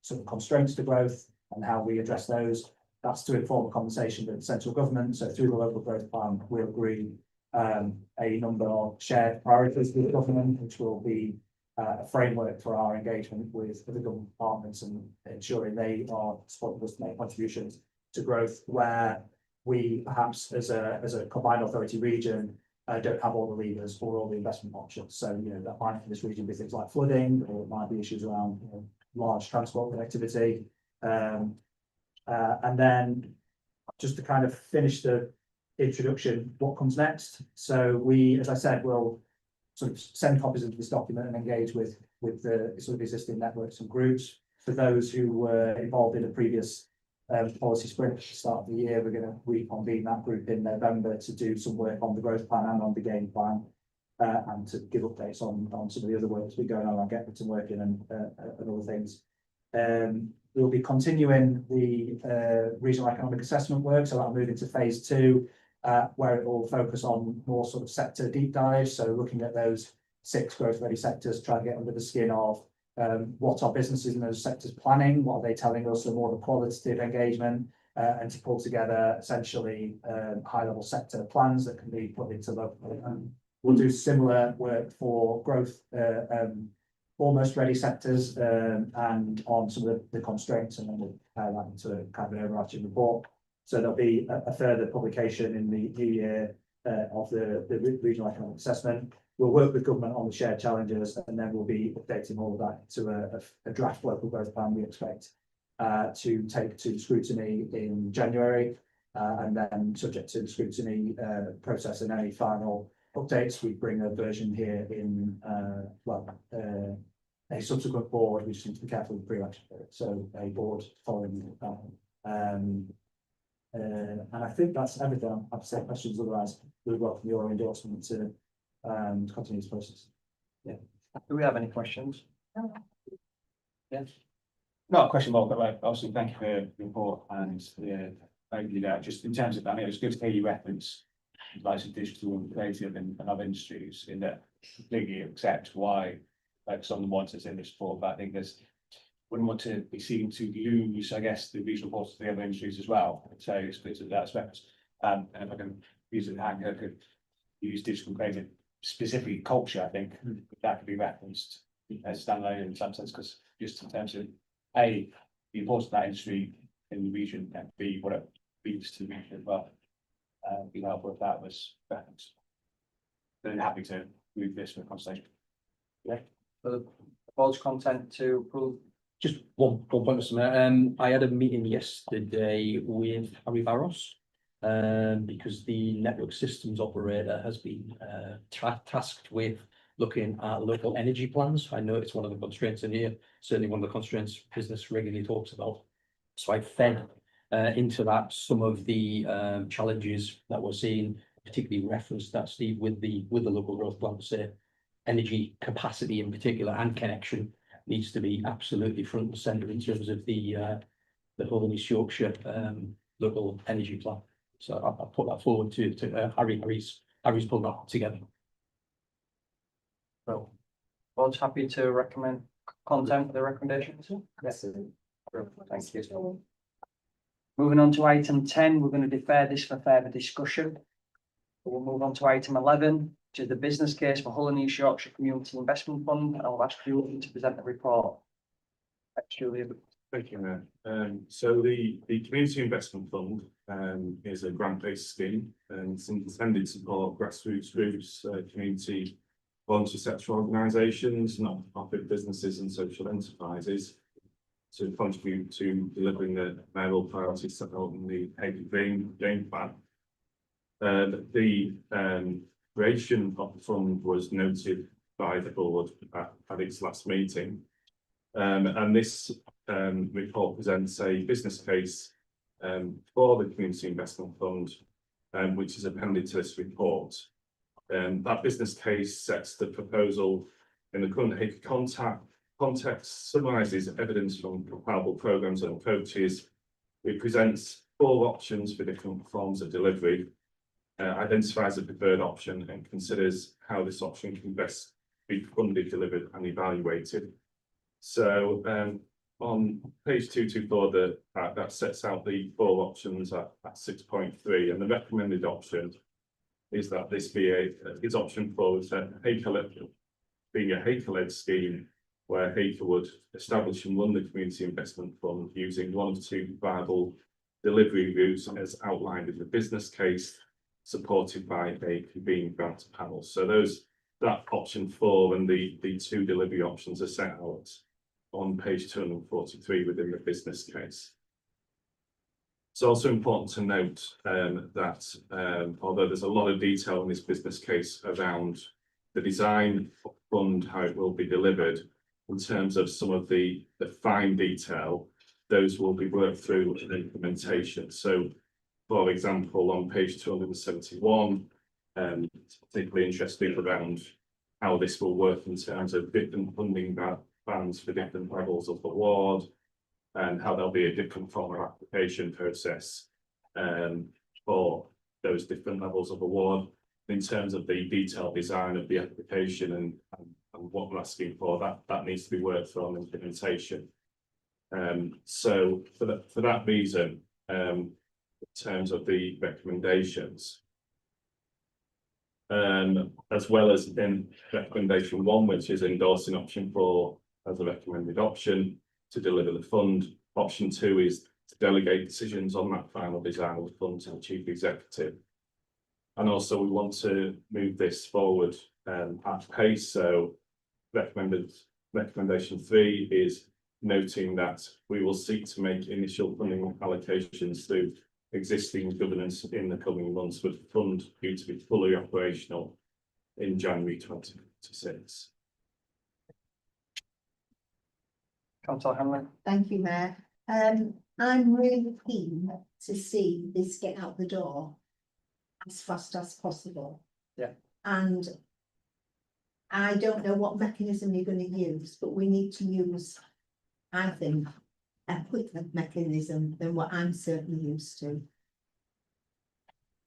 sort of constraints to growth and how we address those. That's to inform a conversation with the central government. So through the local growth plan, we'll agree a number of shared priorities with the government, which will be a framework for our engagement with the government departments and ensuring they are supporting us to make contributions to growth where we perhaps as a combined authority region don't have all the levers or all the investment options. So, you know, that might in this region be things like flooding, or it might be issues around large transport connectivity. And then just to kind of finish the introduction, what comes next? So we, as I said, will sort of send copies of this document and engage with the sort of existing networks and groups. For those who were involved in a previous policy sprint at the start of the year, we're going to reconvene that group in November to do some work on the growth plan and on the game plan, and to give updates on some of the other work that's been going on Get Britain Working and other things. We'll be continuing the regional economic assessment work, so that'll move into phase 2, where it will focus on more sort of sector deep dives. So looking at those 6 growth ready sectors, trying to get under the skin of what are businesses in those sectors planning, what are they telling us, so more of a qualitative engagement, and to pull together essentially high level sector plans that can be put into local. We'll do similar work for growth almost ready sectors and on some of the constraints, and then we'll pair that into a kind of an overarching report. So there'll be a further publication in the new year of the regional economic assessment. We'll work with government on the shared challenges, and then we'll be updating all of that to a draft local growth plan we expect to take to scrutiny in January, and then subject to the scrutiny process and any final updates, we bring a version here in a subsequent board. We just need to be careful with pre-election period, so a board following that. And I think that's everything. I've said questions, otherwise we welcome your endorsement to continue this process. Yeah. Do we have any questions? No. Yes. Not a question, Mark, but like, obviously, thank you for your report and just in terms of that, I mean, it was good to hear you reference like digital and creative and other industries in that completely accept why like some of the ones that's in this report, but I think wouldn't want to be seen to lose, I guess, the regional reports of the other industries as well. So it's good to that aspect. And if I can use it, I could use digital creative, specifically culture, I think that could be referenced as standalone in some sense, because just in terms of A, the importance of that industry in the region, and B, what it means to the region as well. Be helpful if that was referenced. Then happy to move this for the conversation. Yeah. For the board's content to approve. Just one point, Mr. Mayor. I had a meeting yesterday with Harry Barros, because the network systems operator has been tasked with looking at local energy plans. I know it's one of the constraints in here, certainly one of the constraints business regularly talks about. So I fed into that some of the challenges that we're seeing particularly referenced that, Steve, with the local growth plan, to say energy capacity in particular and connection needs to be absolutely front and centre in terms of the whole East Yorkshire local energy plan. So I'll put that forward to Harry. Harry's pulled that together. Well, board's happy to recommend content for the recommendations? Yes. Thank you. Moving on to item 10, we're going to defer this for further discussion. We'll move on to item 11, which is the business case for Hull and East Yorkshire Community Investment Fund. I'll ask Julian to present the report. Thanks, Julian. Thank you, Mayor. So the Community Investment Fund is a grant-based scheme and it's intended to support grassroots groups, community voluntary sector organisations, not-for-profit businesses and social enterprises to contribute to delivering the mayoral priorities set out in the Hague Game Plan. The creation of the fund was noted by the board at its last meeting. And this report presents a business case for the Community Investment Fund, which is appended to this report. That business case sets the proposal in the current Hague context, summarises evidence from comparable programmes and approaches. It presents 4 options for different forms of delivery, identifies a preferred option and considers how this option can best be funded, delivered and evaluated. So on page 224, that sets out the 4 options at 6.3, and the recommended option is that this be is option 4 is that being a HACRE-led scheme where HACRE would establish and run the Community Investment Fund using one of 2 viable delivery routes as outlined in the business case, supported by a convened grant panel. So that option 4 and the 2 delivery options are set out on page 243 within the business case. It's also important to note that although there's a lot of detail in this business case around the design of the fund, how it will be delivered, in terms of some of the fine detail, those will be worked through in implementation. So, for example, on page 271, it's particularly interesting around how this will work in terms of different funding bands for different levels of the ward, and how there'll be a different form of application process for those different levels of award. In terms of the detailed design of the application and what we're asking for, that needs to be worked through on implementation. So for that reason, in terms of the recommendations, as well as in recommendation 1, which is endorsing option 4 as a recommended option to deliver the fund. Option 2 is to delegate decisions on that final design of the fund to the chief executive. And also we want to move this forward at pace. So recommendation 3 is noting that we will seek to make initial funding allocations through existing governance in the coming months, with the fund due to be fully operational in January 2026. Councillor Hanlon. Thank you, Mayor. I'm really keen to see this get out the door as fast as possible. Yeah. And I don't know what mechanism you're going to use, but we need to use, I think, a quicker mechanism than what I'm certainly used to.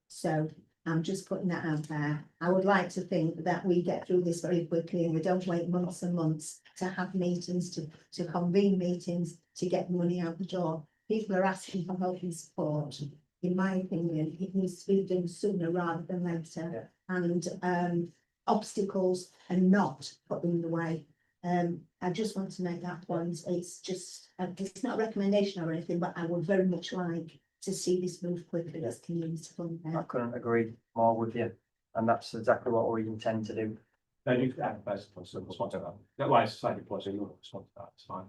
So I'm just putting that out there. I would like to think that we get through this very quickly and we don't wait months and months to have meetings, to convene meetings, to get money out the door. People are asking for help and support. In my opinion, it needs to be done sooner rather than later. Yeah. And obstacles are not put in the way. I just want to make that point. It's just, it's not a recommendation or anything, but I would very much like to see this move quickly as community fund. I couldn't agree more with you, and that's exactly what we intend to do. No, you can add a response to that. That way, it's slightly positive. You want to respond to that. It's fine.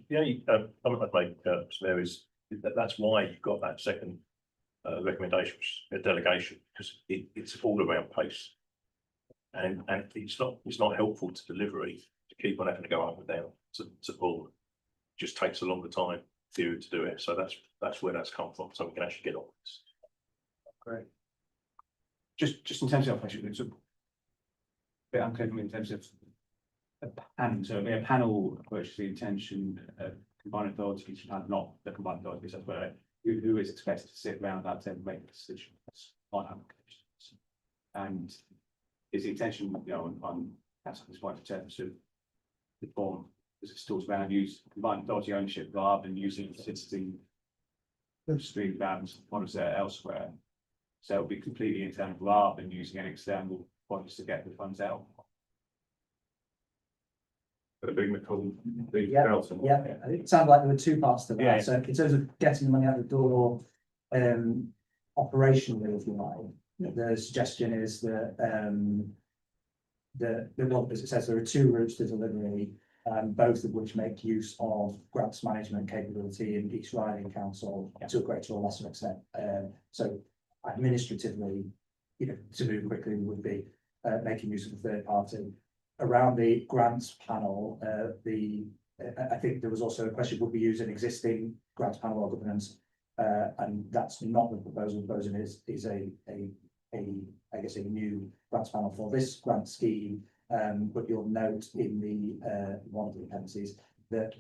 The only comment I'd make, there is that's why you've got that second recommendation, which is a delegation, because it's all around pace, and it's not helpful to delivery to keep on having to go up and down to board. It just takes a longer time to do it. So that's where that's come from. So we can actually get on this. Great. just in terms of question, it's a bit unclear for me in terms of a panel, so a panel approach to the intention of combined authorities, and not the combined authorities, that's where who is expected to sit around that table and make decisions on applications. And is the intention, you know, on that's at this point in terms of the form, is it still around use combined authority ownership rather than using existing stream bands, what is there elsewhere? So it'll be completely internal rather than using an external bodies to get the funds out. A big McCollum, big Yeah, Nelson. Yeah, it sounded like there were two parts to Yeah. that. So in terms of getting the money out the door, operationally, if you like, the suggestion is that, well, as it says, there are two routes to delivery, both of which make use of grants management capability in East Riding Council to a greater or lesser extent. So administratively, you know, to move quickly would be making use of a third party. Around the grants panel, I think there was also a question, would we use an existing grants panel or governance? And that's not the proposal. The proposal is a I guess a new grants panel for this grant scheme. But you'll note in the one of the appendices that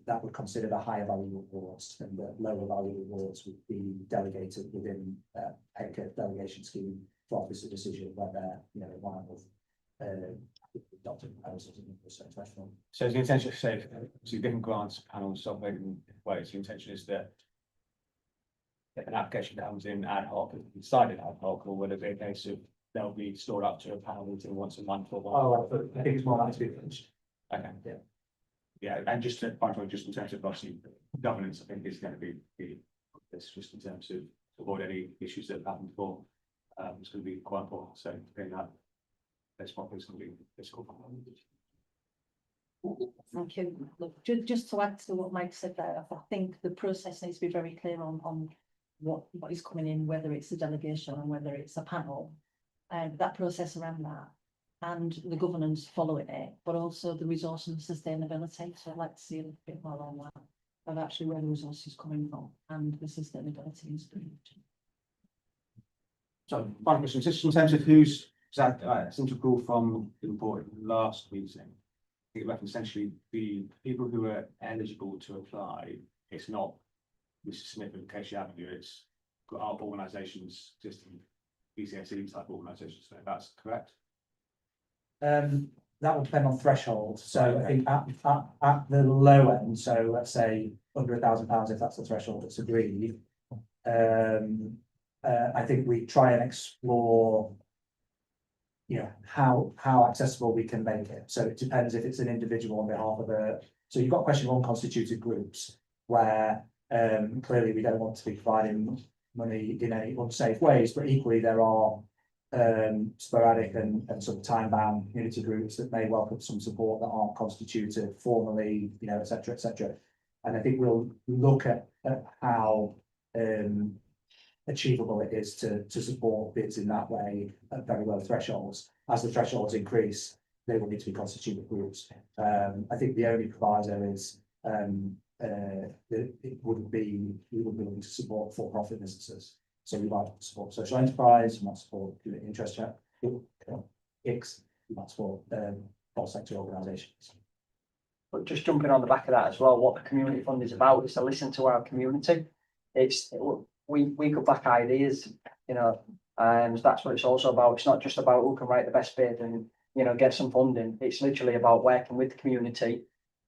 that would consider the higher value awards, and the lower value awards would be delegated within PECA delegation scheme for officer decision, where they're, you know, in line with adopted proposals in the research threshold. So the intention, say, to different grants panels operating ways, the intention is that if an application comes in ad hoc, decided ad hoc, or whether it's a case of they'll be stored up to a panel meeting once a month or one. Oh, I think it's more likely to be finished. Okay. Yeah. Yeah, and just to point out, just in terms of obviously governance, I think is going to be this just in terms of avoid any issues that have happened before. It's going to be quite important. So doing that, that's what is going to be difficult. Thank you. Look, just to add to what Mike said there, I think the process needs to be very clear on what is coming in, whether it's a delegation and whether it's a panel. And that process around that, and the governance following it, but also the resource and sustainability. So I'd like to see a bit more on that, of actually where the resource is coming from and the sustainability is doing. So, final question, just in terms of who's, that seems to call from the report last meeting. I think it essentially the people who are eligible to apply, it's not Mr. Smith and Casey Avenue, it's our organisations, existing BCSE type organisations, so that's correct? That will depend on threshold. So I think at the low end, so let's say under £1,000, if that's the threshold that's agreed. I think we try and explore, you know, how accessible we can make it. So it depends if it's an individual on behalf of so you've got question of unconstituted groups where clearly we don't want to be providing money in any unsafe ways, but equally there are sporadic and sort of time-bound community groups that may welcome some support that aren't constituted formally, you know, et cetera, et cetera. And I think we'll look at how achievable it is to support bids in that way at very low thresholds. As the thresholds increase, they will need to be constituted groups. I think the only proviso is we would be looking to support for-profit businesses. So we might support social enterprise, we might support interest chat, X, we might support all sector organisations. But just jumping on the back of that as well, what the community fund is about is to listen to our community. We could back ideas, you know, and that's what it's also about. It's not just about who can write the best bid and, you know, get some funding. It's literally about working with the community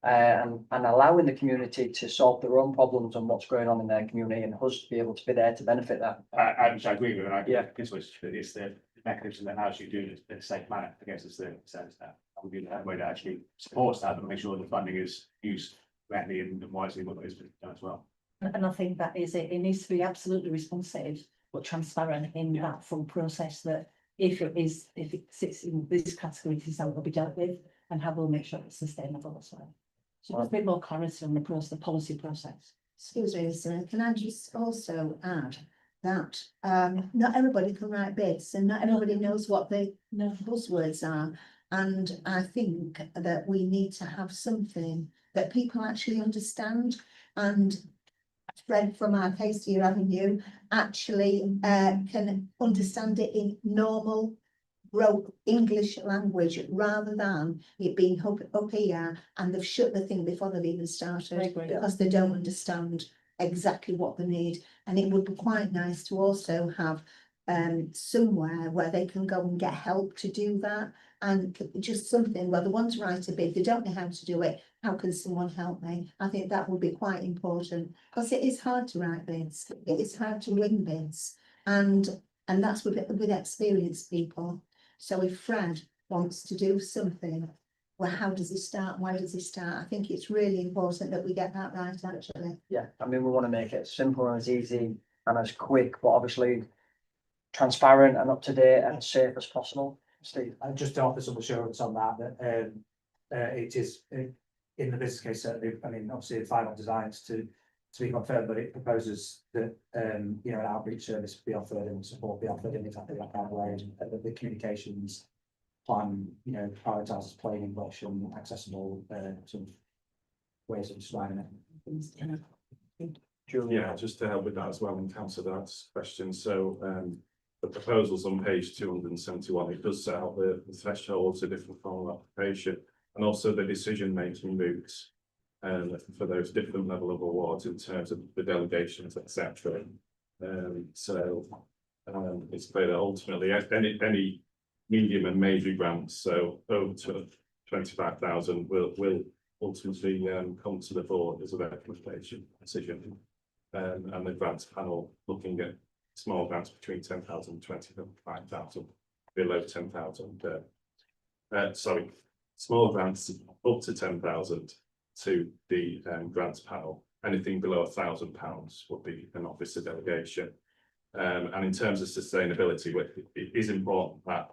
and allowing the community to solve their own problems and what's going on in their community, and us to be able to be there to benefit that. I agree with that. Yeah. It's the mechanism that how you do it in a safe manner. I guess it's the sense that would be that way that actually supports that, but make sure the funding is used correctly and wisely what is done as well. And I think that is it. It needs to be absolutely responsive but transparent in that full process, that if it sits in this category, this is how it will be dealt with and how we'll make sure it's sustainable as well. So there's a bit more clarity on the policy process. Excuse me, sir, can I just also add that not everybody can write bids and not everybody knows what the buzzwords are. And I think that we need to have something that people actually understand. And Fred from our Casey Avenue actually can understand it in normal broke English language rather than it being up here and they've shut the thing before they've even I started agree. because they don't understand exactly what they need. And it would be quite nice to also have somewhere where they can go and get help to do that. And just something where they want to write a bid, they don't know how to do it. How can someone help me? I think that would be quite important because it is hard to write bids. It is hard to win bids, and that's with experienced people. So if Fred wants to do something, well, how does he start? Why does he start? I think it's really important that we get that right, actually. Yeah, I mean, we want to make it as simple and as easy and as quick, but obviously transparent and up to date and as safe as possible. Steve? And just to offer some assurance on that, it is in the business case, certainly, I mean, obviously the final designs to be confirmed, but it proposes that, you know, an outreach service be offered and support be offered in exactly that way, and that the communications plan, you know, prioritises plain English and accessible, sort of ways of describing it. Yeah, just to help with that as well and answer that question, so the proposals on page 271, it does set out the thresholds of different form of application and also the decision-making routes for those different level of awards in terms of the delegations, etc. It's clear that ultimately any medium and major grants, so over to 25,000 will ultimately come to the board as a recommendation decision. And the grants panel looking at small grants between 10,000 and 25,000, below 10,000. Sorry, small grants up to 10,000 to the grants panel. Anything below £1,000 would be an officer delegation. And in terms of sustainability, it is important that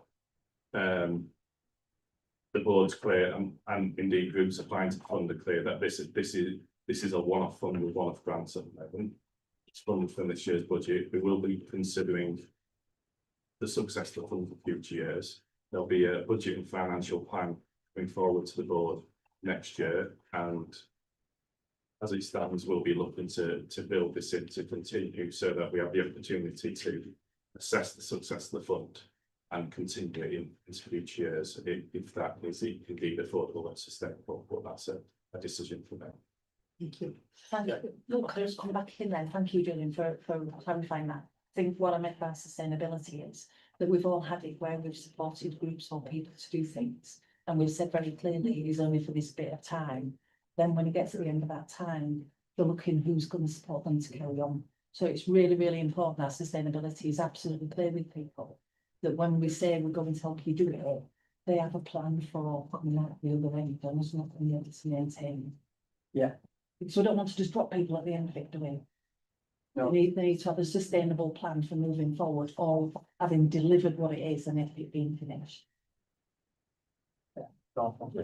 the board's clear and indeed groups applying to the fund are clear that this is a one-off fund with one-off grants at the moment. It's funded from this year's budget. We will be considering the success of the fund for future years. There'll be a budget and financial plan going forward to the board next year, and as it stands, we'll be looking to build this in to continue so that we have the opportunity to assess the success of the fund and continue it into future years if that is indeed affordable and sustainable. But that's a decision for them. Thank you. Thank you. Look, I'll just come back in then. Thank you, Julian, for clarifying that. I think what I meant by sustainability is that we've all had it where we've supported groups or people to do things. And we've said very clearly it is only for this bit of time. Then when it gets to the end of that time, they're looking who's going to support them to carry on. So it's really, really important that sustainability is absolutely clear with people. That when we say we're going to help you do it, they have a plan for putting that the other end and there's nothing able to maintain. Yeah. Because we don't want to just drop people at the end of it, do we? No. They need to have a sustainable plan for moving forward or having delivered what it is and it being finished.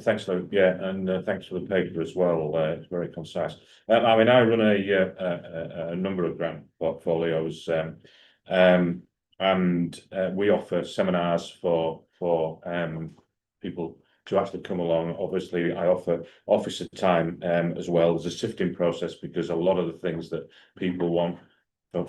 Thanks, Luke. Yeah, and thanks for the paper as well. It's very concise. I mean, I run a number of grant portfolios, and we offer seminars for people to actually come along. Obviously, I offer officer time as well. There's a sifting process because a lot of the things that people want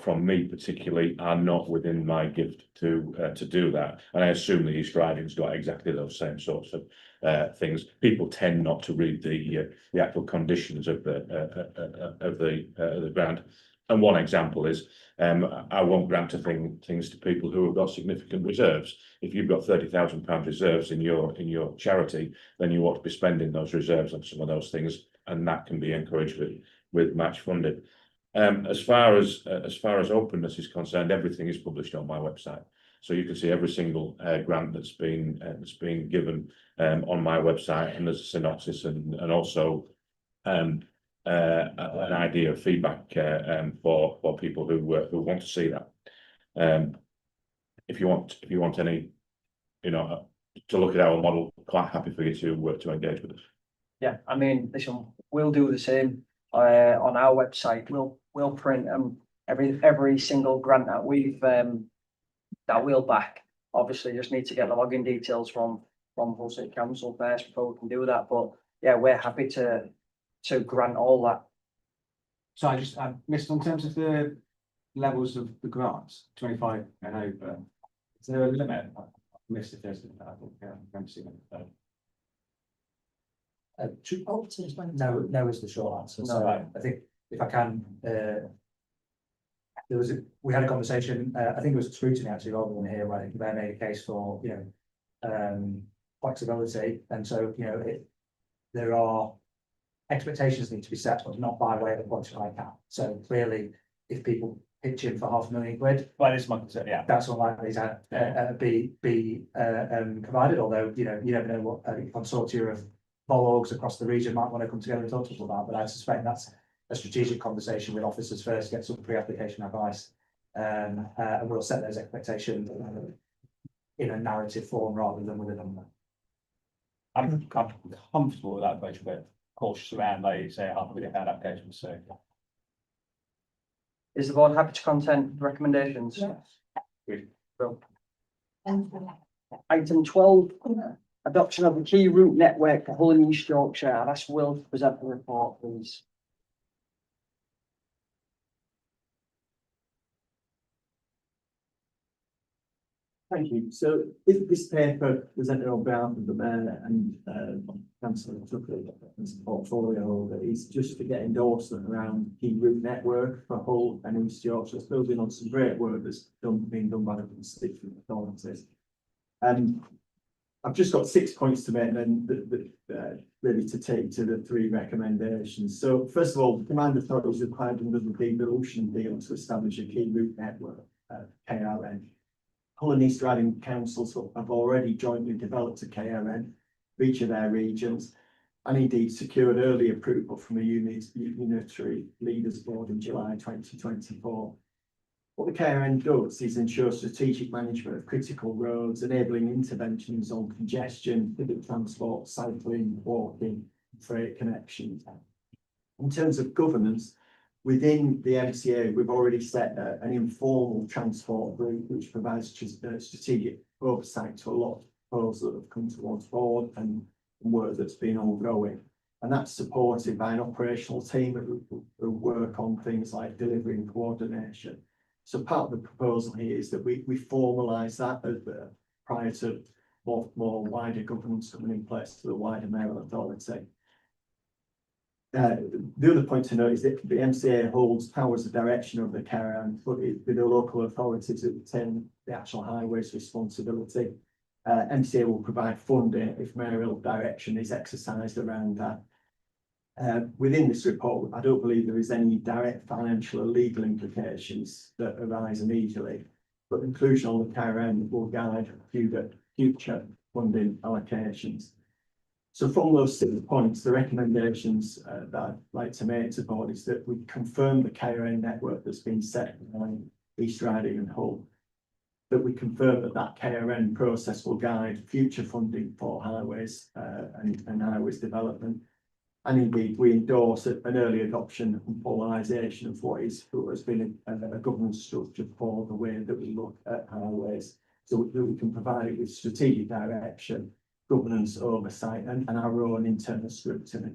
from me particularly are not within my gift to do that. And I assume the East Riding's got exactly those same sorts of things. People tend not to read the actual conditions of the grant. And one example is I won't grant things to people who have got significant reserves. If you've got £30,000 reserves in your charity, then you ought to be spending those reserves on some of those things, and that can be encouraged with match funding. As far as openness is concerned, everything is published on my website, so you can see every single grant that's been given on my website, and there's a synopsis and also an idea of feedback for people who want to see that. If you want any, to look at our model, quite happy for you to engage with us. Yeah, I mean, listen, we'll do the same on our website. We'll print every single grant that we'll back. Obviously, just need to get the login details from Hull City Council first before we can do that. But yeah, we're happy to grant all that So I missed on terms of the levels of the grants, 25 and over. Is there a limit? I missed it, there's, I think, I remember seeing it. No is the short answer. So I think if I can, we had a conversation, I think it was scrutiny actually rather than here, where I think they made a case for, flexibility. And so, there are expectations need to be set, but not by way of a quantified cap. So clearly, if people pitch in for £500,000, Well, it's my concern, yeah. that's unlikely to be provided, although, you never know what a consortia of bollocks across the region might want to come together and talk to us about, but I suspect that's a strategic conversation with officers first, get some pre-application advice, and we'll set those expectations in a narrative form rather than with a number. I'm comfortable with that approach, but cautious around, like you say, £500,000 applications, so. Is the board happy to content recommendations? Item 12, adoption of a key route network for Hull and East Yorkshire. I've asked Will to present the report, please. Thank you. So this paper presented on behalf of the mayor and councillor Tucker as a portfolio holder is just to get endorsement around key route network for Hull and East Yorkshire. It's building on some great work that's been done by the constituent authorities. I've just got 6 points to make, and then really to take to the 3 recommendations. So first of all, the command authority is required under the devolution deal to establish a key route network, KRN. Hull and East Riding Councils have already jointly developed a KRN for each of their regions, and indeed secured early approval from a unitary leaders board in July 2024. What the KRN does is ensure strategic management of critical roads, enabling interventions on congestion, public transport, cycling, walking, freight connections. In terms of governance, within the MCA, we've already set an informal transport group which provides strategic oversight to a lot of proposals that have come towards board and work that's been ongoing. And that's supported by an operational team who work on things like delivery and coordination. So part of the proposal here is that we formalise that prior to more wider governance coming in place to the wider mayoral authority. The other point to note is that the MCA holds powers of direction of the KRN, but with the local authorities that retain the actual highways responsibility. MCA will provide funding if mayoral direction is exercised around that. Within this report, I don't believe there is any direct financial or legal implications that arise immediately, but inclusion on the KRN will guide future funding allocations. So from those 6 points, the recommendations that I'd like to make to the board is that we confirm the KRN network that's been set by East Riding and Hull, that we confirm that KRN process will guide future funding for highways and highways development. And indeed, we endorse an early adoption and formalisation of what has been a governance structure for the way that we look at highways, so that we can provide it with strategic direction, governance oversight, and our own internal scrutiny.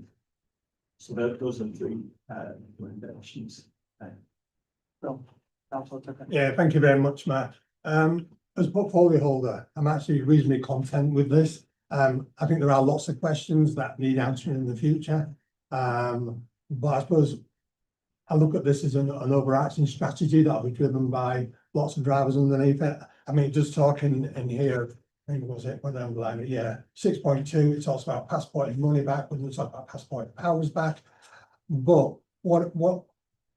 So those are the 3 recommendations. Yeah, thank you very much, Matt. As portfolio holder, I'm actually reasonably content with this. I think there are lots of questions that need answering in the future. But I suppose I look at this as an overarching strategy that will be driven by lots of drivers underneath it. I mean, just talking in here, I think was it, when I'm like, yeah, 6.2, it talks about passporting money back, when we talk about passporting powers back. But what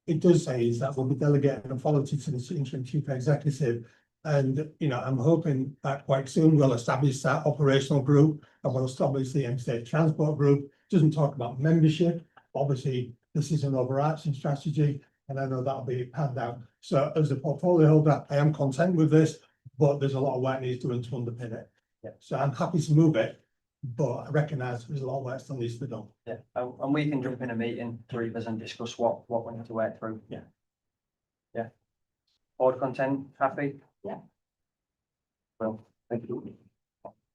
it does say is that we'll be delegating authority to the interim chief executive. And, I'm hoping that quite soon we'll establish that operational group and we'll establish the MCA transport group. It doesn't talk about membership. Obviously, this is an overarching strategy and I know that'll be panned out. So as a portfolio holder, I am content with this, but there's a lot of work needs doing to underpin it. Yeah. So I'm happy to move it, but I recognise there's a lot of work still needs to be done. Yeah, and we can jump in a meeting, 3 of us, and discuss what we need to work through. Yeah. Yeah. Board content, happy? Yeah. Well, thank you.